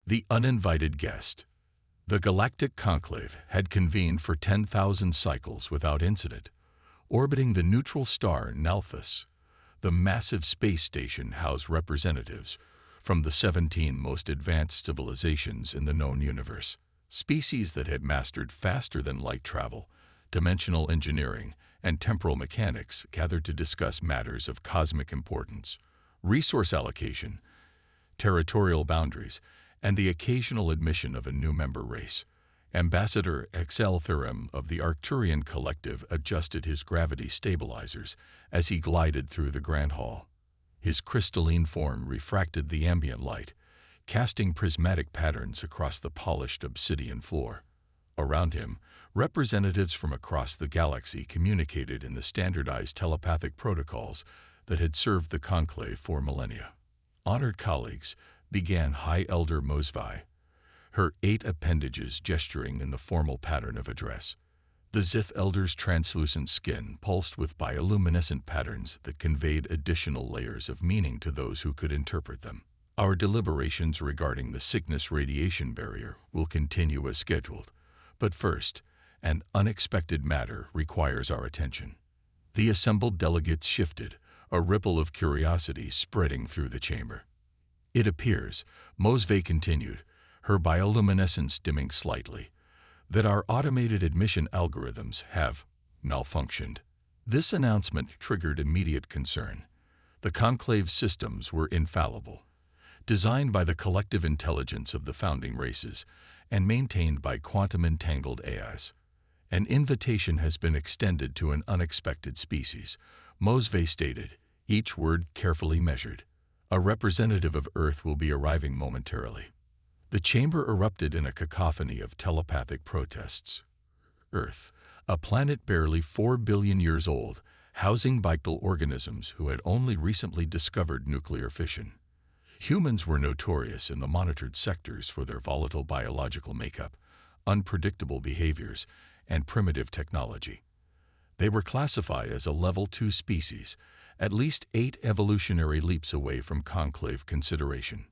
The uninvited guest. The Galactic Conclave had convened for 10,000 cycles without incident, orbiting the neutral star Nalthus. The massive space station housed representatives from the 17 most advanced civilizations in the known universe, species that had mastered faster-than-light travel, dimensional engineering, and temporal mechanics gathered to discuss matters of cosmic importance, resource allocation, territorial boundaries, and the occasional admission of a new member race. Ambassador Exeltherim of the Arcturian Collective adjusted his gravity stabilizers as he glided through the Grand Hall. His crystalline form refracted the ambient light, casting prismatic patterns across the polished obsidian floor. Around him, representatives from across the galaxy communicated in the standardized telepathic protocols that had served the Conclave for millennia. Honored colleagues, began High Elder Mosvi, her 8 appendages gesturing in the formal pattern of address. The Zith Elder's translucent skin pulsed with bioluminescent patterns that conveyed additional layers of meaning to those who could interpret them. Our deliberations regarding the sickness radiation barrier will continue as scheduled, but first, an unexpected matter requires our attention. The assembled delegates shifted, a ripple of curiosity spreading through the chamber. It appears, Mosve continued, her bioluminescence dimming slightly, that our automated admission algorithms have malfunctioned. This announcement triggered immediate concern. The Conclave systems were infallible, designed by the collective intelligence of the founding races and maintained by quantum-entangled AIs. An invitation has been extended to an unexpected species, Mosve stated, each word carefully measured. A representative of Earth will be arriving momentarily. The chamber erupted in a cacophony of telepathic protests. Earth, a planet barely 4 billion years old, housing vital organisms who had only recently discovered nuclear fission. Humans were notorious in the monitored sectors for their volatile biological makeup, unpredictable behaviors, and primitive technology. They were classified as a Level 2 species, at least 8 evolutionary leaps away from conclave consideration.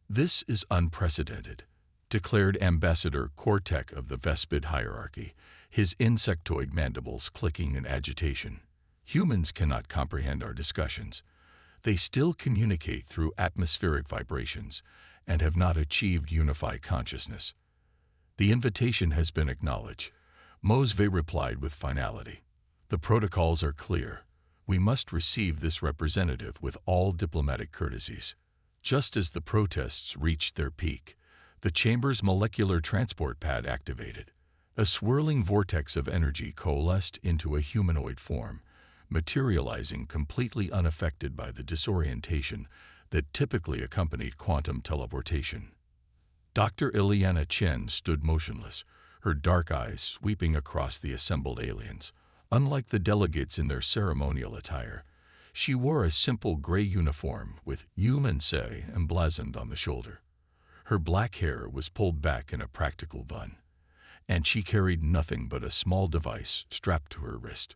This is unprecedented, declared Ambassador Kortek of the Vespid hierarchy, his insectoid mandibles clicking in agitation. Humans cannot comprehend our discussions. They still communicate through atmospheric vibrations and have not achieved unified consciousness. The invitation has been acknowledged, Mosve replied with finality. The protocols are clear. We must receive this representative with all diplomatic courtesies. Just as the protests reached their peak, the chamber's molecular transport pad activated. A swirling vortex of energy coalesced into a humanoid form, materializing completely unaffected by the disorientation that typically accompanied quantum teleportation. Dr. Ileana Chen stood motionless, her dark eyes sweeping across the assembled aliens. Unlike the delegates in their ceremonial attire, she wore a simple gray uniform with human say emblazoned on the shoulder. Her black hair was pulled back in a practical bun, and she carried nothing but a small device strapped to her wrist.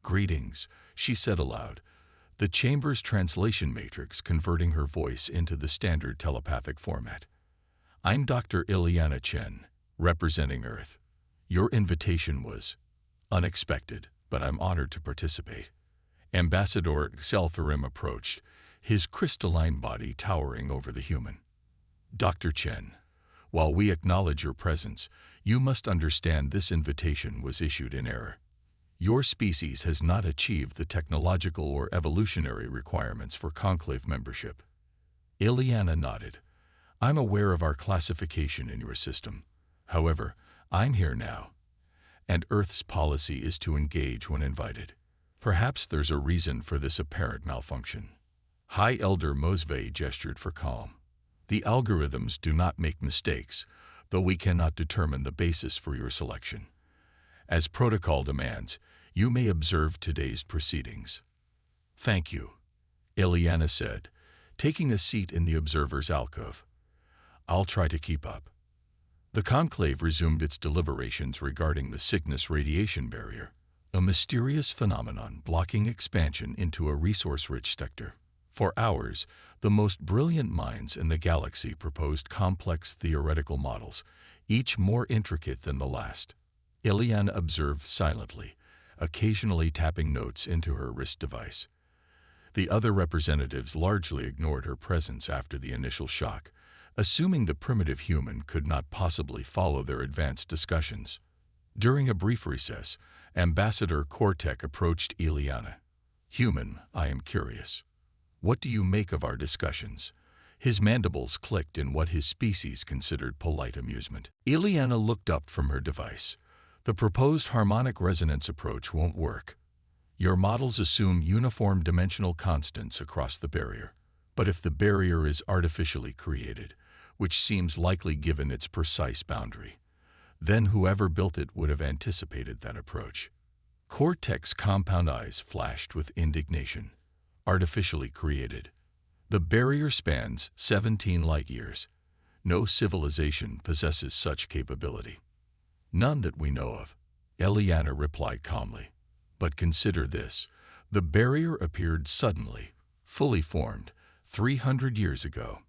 "Greetings," she said aloud, the chamber's translation matrix converting her voice into the standard telepathic format. "I'm Dr. Ileana Chen, representing Earth. Your invitation was unexpected, but I'm honored to participate." Ambassador Exeltherim approached, his crystalline body towering over the human. "Dr. Chen, while we acknowledge your presence, you must understand this invitation was issued in error. Your species has not achieved the technological or evolutionary requirements for conclave membership." Ileana nodded. "I'm aware of our classification in your system. However, I'm here now, and Earth's policy is to engage when invited. Perhaps there's a reason for this apparent malfunction." High Elder Mosve gestured for calm. "The algorithms do not make mistakes, though we cannot determine the basis for your selection. As protocol demands, you may observe today's proceedings." "Thank you," Ileana said, taking a seat in the observer's alcove. "I'll try to keep up." The conclave resumed its deliberations regarding the sickness radiation barrier, a mysterious phenomenon blocking expansion into a resource-rich sector. For hours, the most brilliant minds in the galaxy proposed complex theoretical models, each more intricate than the last. Ileana observed silently, occasionally tapping notes into her wrist device. The other representatives largely ignored her presence after the initial shock, assuming the primitive human could not possibly follow their advanced discussions. During a brief recess, Ambassador Cortec approached Ileana. "Human, I am curious. What do you make of our discussions?" His mandibles clicked in what his species considered polite amusement. Ileana looked up from her device. "The proposed harmonic resonance approach won't work. Your models assume uniform dimensional constants across the barrier. But if the barrier is artificially created, which seems likely given its precise boundary, then whoever built it would have anticipated that approach." Cortec's compound eyes flashed with indignation. "Artificially created. The barrier spans 17 light-years. No civilization possesses such capability." "None that we know of," Ileana replied calmly. "But consider this. The barrier appeared suddenly, fully formed, 300 years ago.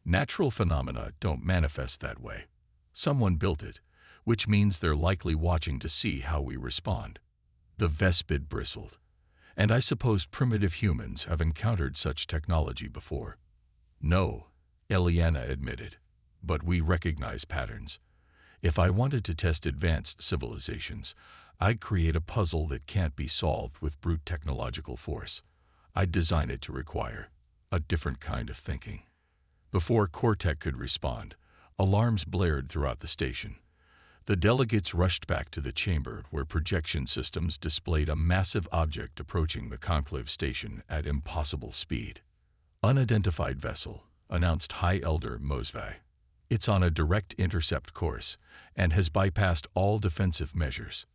Natural phenomena don't manifest that way. Someone built it, which means they're likely watching to see how we respond." The Vespid bristled. "And I suppose primitive humans have encountered such technology before." "No," Ileana admitted, "but we recognize patterns. If I wanted to test advanced civilizations, I'd create a puzzle that can't be solved with brute technological force. I'd design it to require a different kind of thinking." Before Cortec could respond, alarms blared throughout the station. The delegates rushed back to the chamber where projection systems displayed a massive object approaching the conclave station at impossible speed. "Unidentified vessel," announced High Elder Mosvai. "It's on a direct intercept course and has bypassed all defensive measures."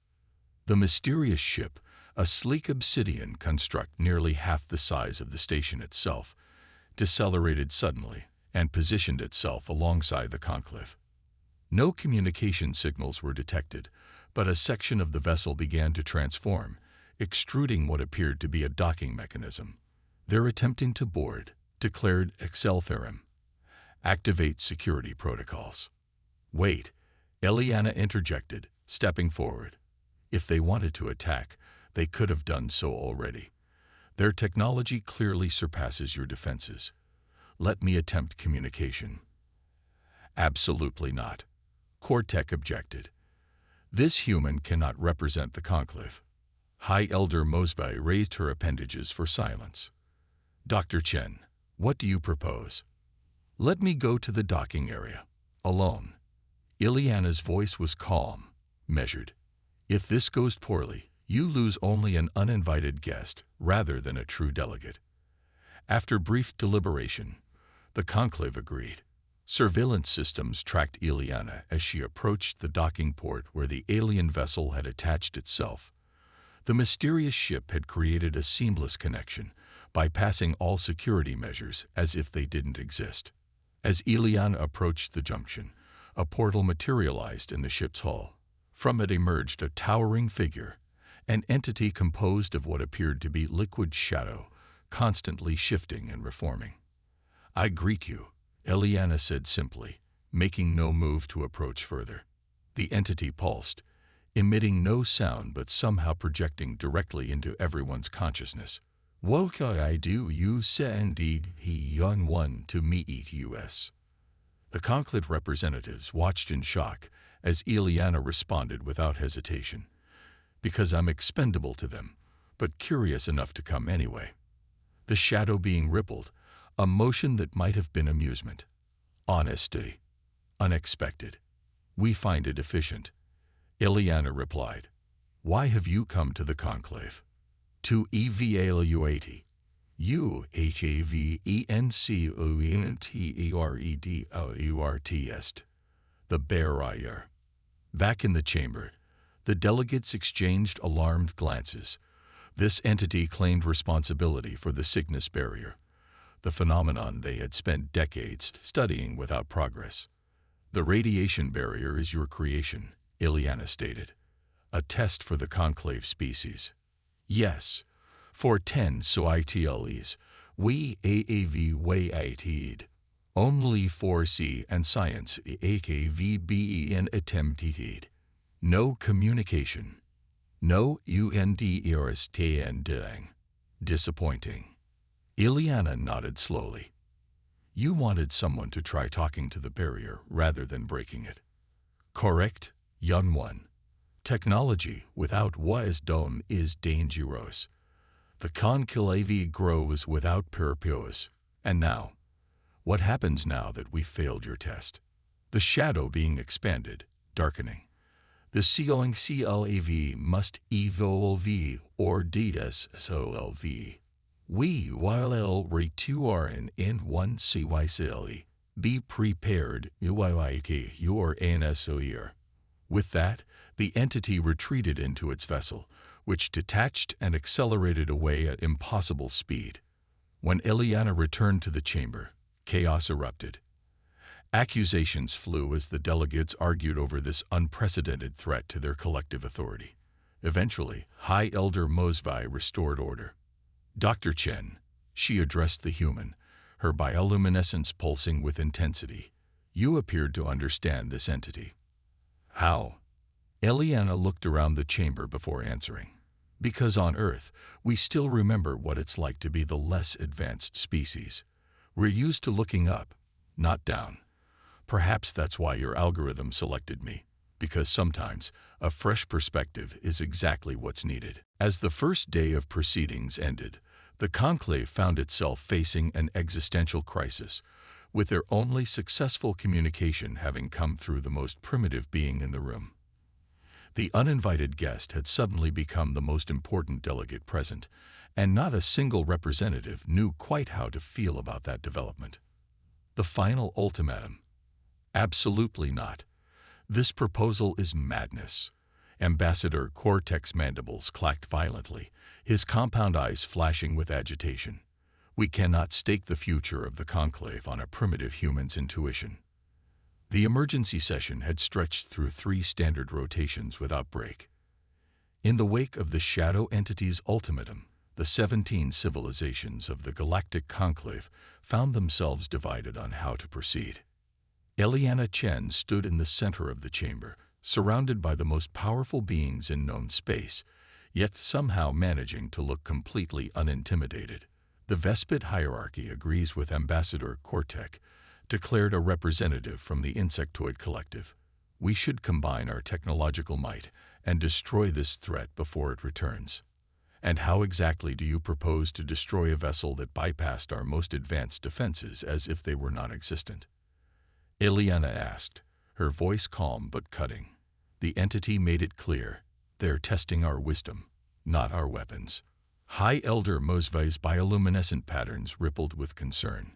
The mysterious ship, a sleek obsidian construct nearly half the size of the station itself, decelerated suddenly and positioned itself alongside the conclave. No communication signals were detected, but a section of the vessel began to transform, extruding what appeared to be a docking mechanism. "They're attempting to board," declared Exceltherim. "Activate security protocols." "Wait," Ileana interjected, stepping forward. "If they wanted to attack, they could have done so already. Their technology clearly surpasses your defenses. Let me attempt communication." "Absolutely not," Cortec objected. "This human cannot represent the conclave." High Elder Mosbai raised her appendages for silence. "Dr. Chen, what do you propose?" "Let me go to the docking area, alone." Ileana's voice was calm, measured. "If this goes poorly, you lose only an uninvited guest rather than a true delegate." After brief deliberation, the conclave agreed. Surveillance systems tracked Ileana as she approached the docking port where the alien vessel had attached itself. The mysterious ship had created a seamless connection, bypassing all security measures as if they didn't exist. As Ileana approached the junction, a portal materialized in the ship's hull. From it emerged a towering figure, an entity composed of what appeared to be liquid shadow, constantly shifting and reforming. "I greet you," Ileana said simply, making no move to approach further. The entity pulsed, emitting no sound but somehow projecting directly into everyone's consciousness. "What can I do? You send he young one to meet us." The conclave representatives watched in shock as Ileana responded without hesitation. "Because I'm expendable to them, but curious enough to come anyway." The shadow being rippled, a motion that might have been amusement. "Honesty. Unexpected. We find it efficient." Ileana replied. "Why have you come to the conclave?" "To evaluate you, HAVENCOENTEREDOURTS, the barrier." Back in the chamber, the delegates exchanged alarmed glances. This entity claimed responsibility for the Cygnus barrier, the phenomenon they had spent decades studying without progress. "The radiation barrier is your creation," Ileana stated. "A test for the conclave species." "Yes, for 10 SOITLEs, We AAV only for C and science AKVBE and attempted. No communication. No understanding. Disappointing. Ileana nodded slowly. You wanted someone to try talking to the barrier rather than breaking it. Correct, young one. Technology without wisdom is dangerous. The conclave grows without purpose. And now, what happens now that we failed your test? The shadow being expanded, darkening. The CLAV must evolve or dissolve. We while return in one CYCLE. Be prepared, UYT, your ANSOER. With that, the entity retreated into its vessel, which detached and accelerated away at impossible speed. When Ileana returned to the chamber, chaos erupted. Accusations flew as the delegates argued over this unprecedented threat to their collective authority. Eventually, High Elder Mosvi restored order. Dr. Chen, she addressed the human, her bioluminescence pulsing with intensity. You appeared to understand this entity. How? Ileana looked around the chamber before answering. Because on Earth, we still remember what it's like to be the less advanced species. We're used to looking up, not down. Perhaps that's why your algorithm selected me, because sometimes a fresh perspective is exactly what's needed. As the first day of proceedings ended, the conclave found itself facing an existential crisis, with their only successful communication having come through the most primitive being in the room. The uninvited guest had suddenly become the most important delegate present, and not a single representative knew quite how to feel about that development. The final ultimatum. Absolutely not. This proposal is madness. Ambassador Cortex mandibles clacked violently, his compound eyes flashing with agitation. We cannot stake the future of the conclave on a primitive human's intuition. The emergency session had stretched through 3 standard rotations without break. In the wake of the shadow entity's ultimatum, the 17 civilizations of the Galactic Conclave found themselves divided on how to proceed. Ileana Chen stood in the center of the chamber, surrounded by the most powerful beings in known space, yet somehow managing to look completely unintimidated. The Vespid hierarchy agrees with Ambassador Cortex, declared a representative from the insectoid collective. We should combine our technological might and destroy this threat before it returns. And how exactly do you propose to destroy a vessel that bypassed our most advanced defenses as if they were non-existent? Ileana asked, her voice calm but cutting. The entity made it clear, they're testing our wisdom, not our weapons. High Elder Mosvi's bioluminescent patterns rippled with concern.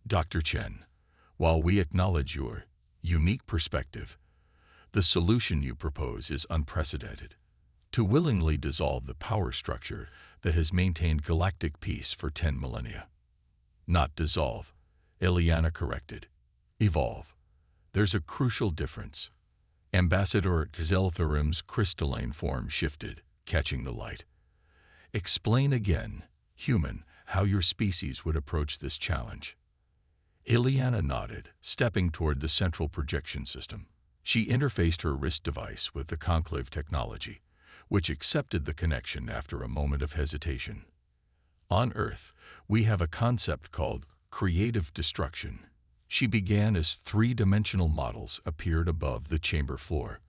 Dr. Chen, while we acknowledge your unique perspective, the solution you propose is unprecedented. To willingly dissolve the power structure that has maintained galactic peace for 10 millennia. Not dissolve, Ileana corrected. Evolve. There's a crucial difference. Ambassador Zeltharim's crystalline form shifted, catching the light. Explain again, human, how your species would approach this challenge. Ileana nodded, stepping toward the central projection system. She interfaced her wrist device with the conclave technology, which accepted the connection after a moment of hesitation. On Earth, we have a concept called creative destruction. She began as 3-dimensional models appeared above the chamber floor.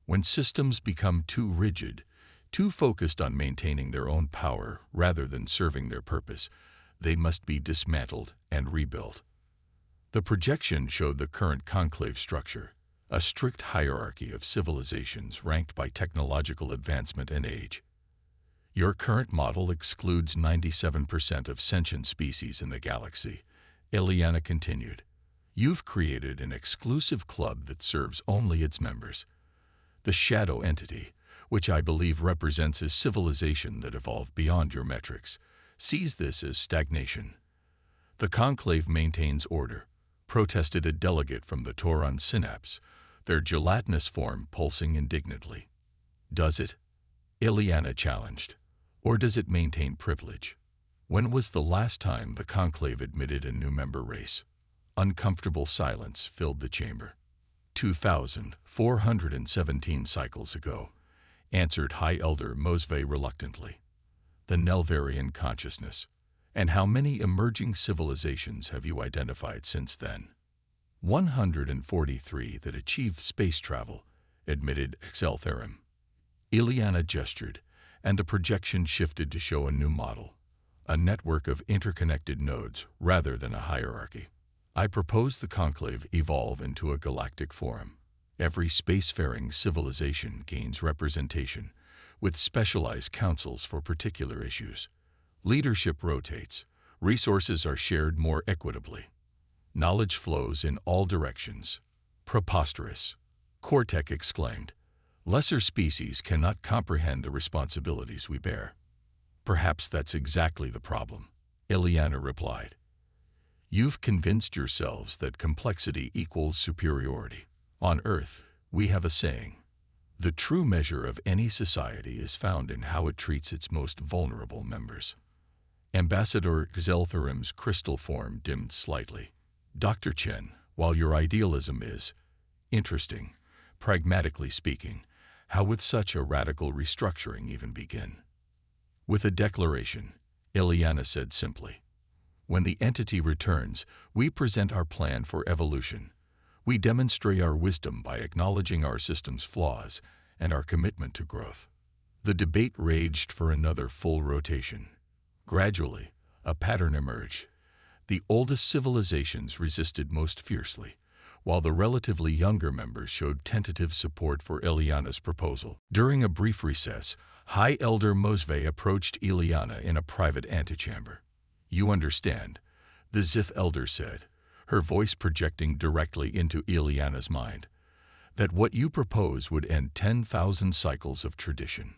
When systems become too rigid, too focused on maintaining their own power rather than serving their purpose, they must be dismantled and rebuilt. The projection showed the current conclave structure, a strict hierarchy of civilizations ranked by technological advancement and age. Your current model excludes 97% of sentient species in the galaxy, Ileana continued. You've created an exclusive club that serves only its members. The shadow entity, which I believe represents a civilization that evolved beyond your metrics, sees this as stagnation. The conclave maintains order, protested a delegate from the Toron synapse, their gelatinous form pulsing indignantly. Does it? Ileana challenged. Or does it maintain privilege? When was the last time the conclave admitted a new member race? Uncomfortable silence filled the chamber. 2,417 cycles ago, answered High Elder Mosve reluctantly. The Nelvarian consciousness. And how many emerging civilizations have you identified since then? 143 that achieved space travel, admitted Exeltherim. Ileana gestured, and the projection shifted to show a new model. A network of interconnected nodes rather than a hierarchy. I propose the conclave evolve into a galactic forum. Every spacefaring civilization gains representation, with specialized councils for particular issues. Leadership rotates, resources are shared more equitably. Knowledge flows in all directions. Preposterous, Cortec exclaimed. Lesser species cannot comprehend the responsibilities we bear. Perhaps that's exactly the problem, Ileana replied. You've convinced yourselves that complexity equals superiority. On Earth, we have a saying. The true measure of any society is found in how it treats its most vulnerable members. Ambassador Xeltherim's crystal form dimmed slightly. Dr. Chen, while your idealism is interesting, pragmatically speaking, how would such a radical restructuring even begin? With a declaration, Ileana said simply. When the entity returns, we present our plan for evolution. We demonstrate our wisdom by acknowledging our system's flaws and our commitment to growth. The debate raged for another full rotation. Gradually, a pattern emerged. The oldest civilizations resisted most fiercely, while the relatively younger members showed tentative support for Ileana's proposal. During a brief recess, High Elder Mosve approached Ileana in a private antechamber. You understand, the Zith Elder said, her voice projecting directly into Ileana's mind, that what you propose would end 10,000 cycles of tradition.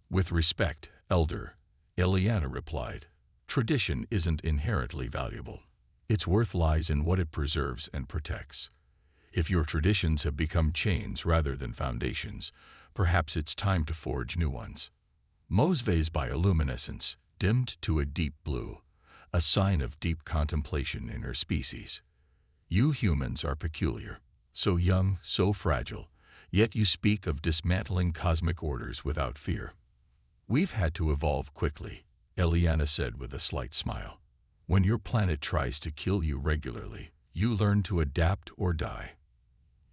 With respect, Elder, Ileana replied, tradition isn't inherently valuable. Its worth lies in what it preserves and protects. If your traditions have become chains rather than foundations, perhaps it's time to forge new ones. Mosve's bioluminescence dimmed to a deep blue, a sign of deep contemplation in her species. You humans are peculiar, so young, so fragile, yet you speak of dismantling cosmic orders without fear. We've had to evolve quickly, Ileana said with a slight smile. When your planet tries to kill you regularly, you learn to adapt or die.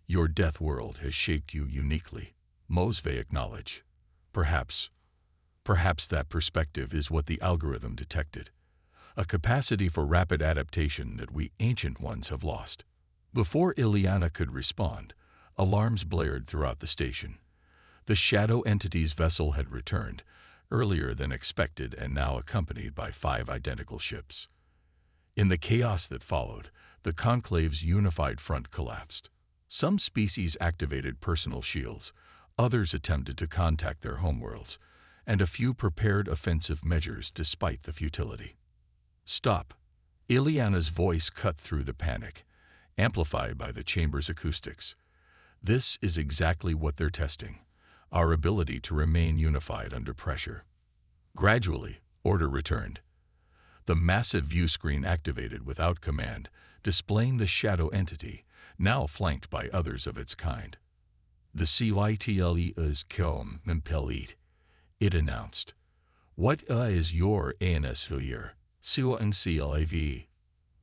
Your death world has shaped you uniquely, Mosve acknowledged. Perhaps that perspective is what the algorithm detected. A capacity for rapid adaptation that we ancient ones have lost. Before Ileana could respond, alarms blared throughout the station. The shadow entity's vessel had returned, earlier than expected and now accompanied by 5 identical ships. In the chaos that followed, the Conclave's unified front collapsed. Some species activated personal shields, others attempted to contact their homeworlds, and a few prepared offensive measures despite the futility. Stop! Ileana's voice cut through the panic, amplified by the chamber's acoustics. This is exactly what they're testing, our ability to remain unified under pressure. Gradually, order returned. The massive view screen activated without command, displaying the shadow entity, now flanked by others of its kind. The CYTLE is Kom Mimpelit, it announced. What is your ANS here? CONCLAV.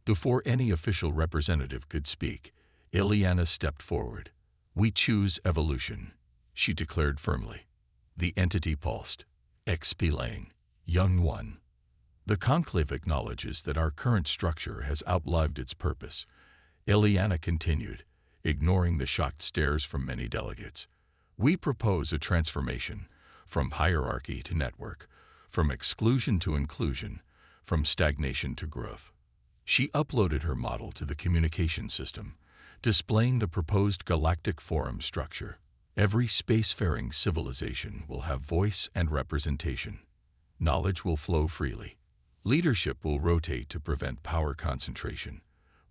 Before any official representative could speak, Ileana stepped forward. We choose evolution, she declared firmly. The entity pulsed. XP Lane, Young One. The conclave acknowledges that our current structure has outlived its purpose. Ileana continued, ignoring the shocked stares from many delegates. We propose a transformation, from hierarchy to network, from exclusion to inclusion, from stagnation to growth. She uploaded her model to the communication system, displaying the proposed galactic forum structure. Every spacefaring civilization will have voice and representation. Knowledge will flow freely. Leadership will rotate to prevent power concentration.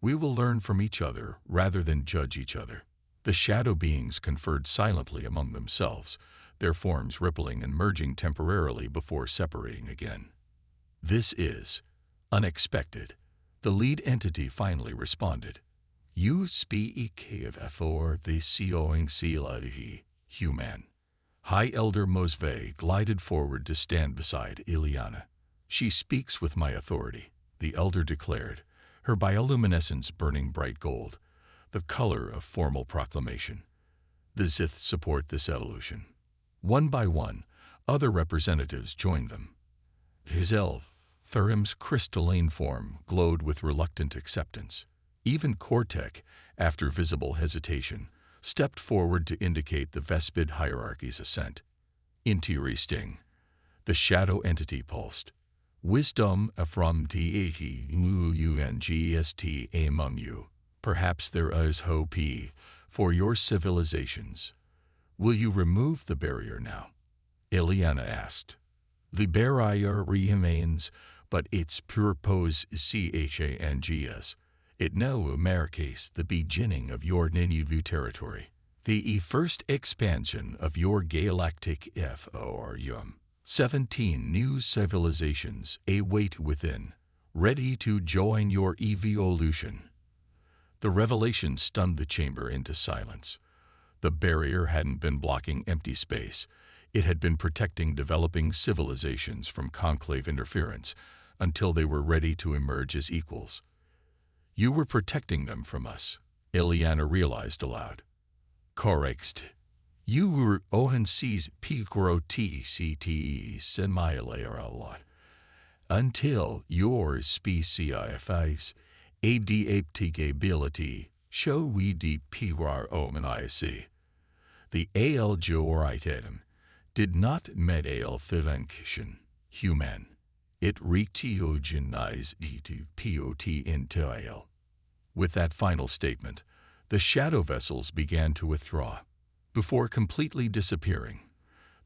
We will learn from each other rather than judge each other. The shadow beings conferred silently among themselves, their forms rippling and merging temporarily before separating again. This is Unexpected, the lead entity finally responded. You speak for the seeing Seeladi, human. High Elder Mosve glided forward to stand beside Ileana. She speaks with my authority, the elder declared, her bioluminescence burning bright gold, the color of formal proclamation. The Zith support this evolution. One by one, other representatives joined them. His elf, Thurim's crystalline form, glowed with reluctant acceptance. Even Cortec, after visible hesitation, stepped forward to indicate the Vespid hierarchy's ascent. Interior sting. The shadow entity pulsed. Wisdom from Ungst among you. Perhaps there is hope for your civilizations. Will you remove the barrier now? Ileana asked. The barrier remains, but its purpose changes. It now marks the beginning of your new territory, the first expansion of your galactic forum. 17 new civilizations await within, ready to join your evolution. The revelation stunned the chamber into silence. The barrier hadn't been blocking empty space. It had been protecting developing civilizations from conclave interference until they were ready to emerge as equals. You were protecting them from us, Ileana realized aloud. Correct. You were ONC's PGROTCTE semi-layer until your species adaptability show we DPROMNIC. The ALGORITEM did not medale function human. It reteogenized POT into AL. With that final statement, the shadow vessels began to withdraw. Before completely disappearing,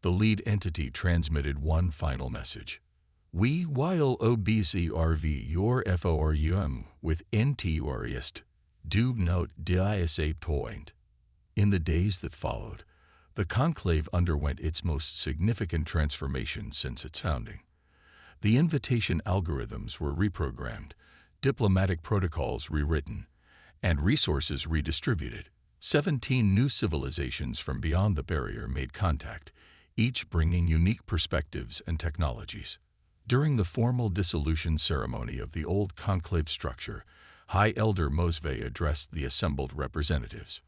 the lead entity transmitted one final message. We while OBCRV your FORUM with NTORIST do note DISA point. In the days that followed, the conclave underwent its most significant transformation since its founding. The invitation algorithms were reprogrammed, diplomatic protocols rewritten, and resources redistributed. 17 new civilizations from beyond the barrier made contact, each bringing unique perspectives and technologies. During the formal dissolution ceremony of the old conclave structure, High Elder Mosve addressed the assembled representatives.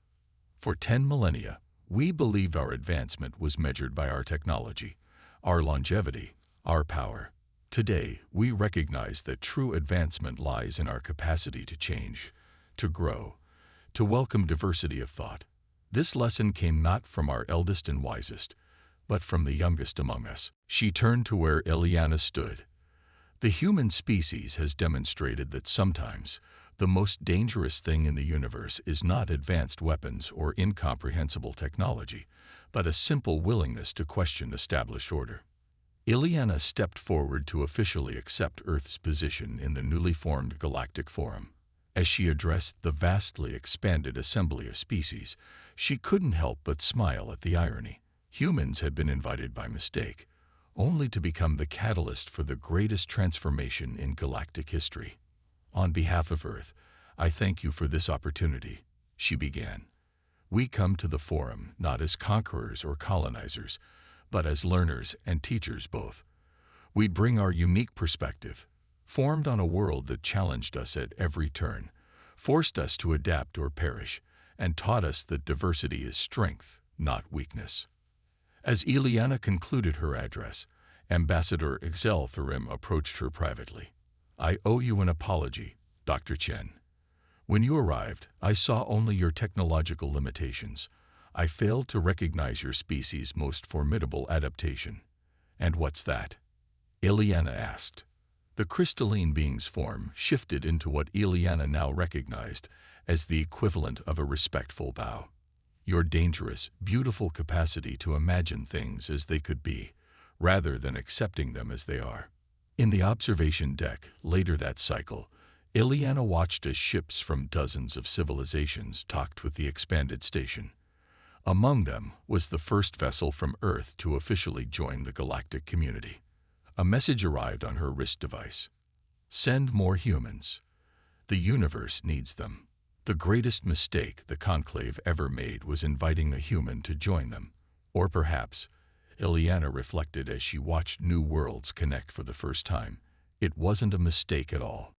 For 10 millennia, we believed our advancement was measured by our technology, our longevity, our power. Today, we recognize that true advancement lies in our capacity to change, to grow, to welcome diversity of thought. This lesson came not from our eldest and wisest, but from the youngest among us. She turned to where Ileana stood. The human species has demonstrated that sometimes the most dangerous thing in the universe is not advanced weapons or incomprehensible technology, but a simple willingness to question established order. Ileana stepped forward to officially accept Earth's position in the newly formed Galactic Forum. As she addressed the vastly expanded assembly of species, she couldn't help but smile at the irony. Humans had been invited by mistake, only to become the catalyst for the greatest transformation in galactic history. On behalf of Earth, I thank you for this opportunity, she began. We come to the Forum not as conquerors or colonizers, but as learners and teachers both. We bring our unique perspective, formed on a world that challenged us at every turn, forced us to adapt or perish, and taught us that diversity is strength, not weakness. As Ileana concluded her address, Ambassador Ixel Thurim approached her privately. I owe you an apology, Dr. Chen. When you arrived, I saw only your technological limitations. I failed to recognize your species' most formidable adaptation. And what's that? Ileana asked. The crystalline being's form shifted into what Ileana now recognized as the equivalent of a respectful bow. Your dangerous, beautiful capacity to imagine things as they could be, rather than accepting them as they are. In the observation deck, later that cycle, Ileana watched as ships from dozens of civilizations docked with the expanded station. Among them was the first vessel from Earth to officially join the galactic community. A message arrived on her wrist device. Send more humans. The universe needs them. The greatest mistake the Conclave ever made was inviting a human to join them. Or perhaps, Ileana reflected as she watched new worlds connect for the first time, it wasn't a mistake at all.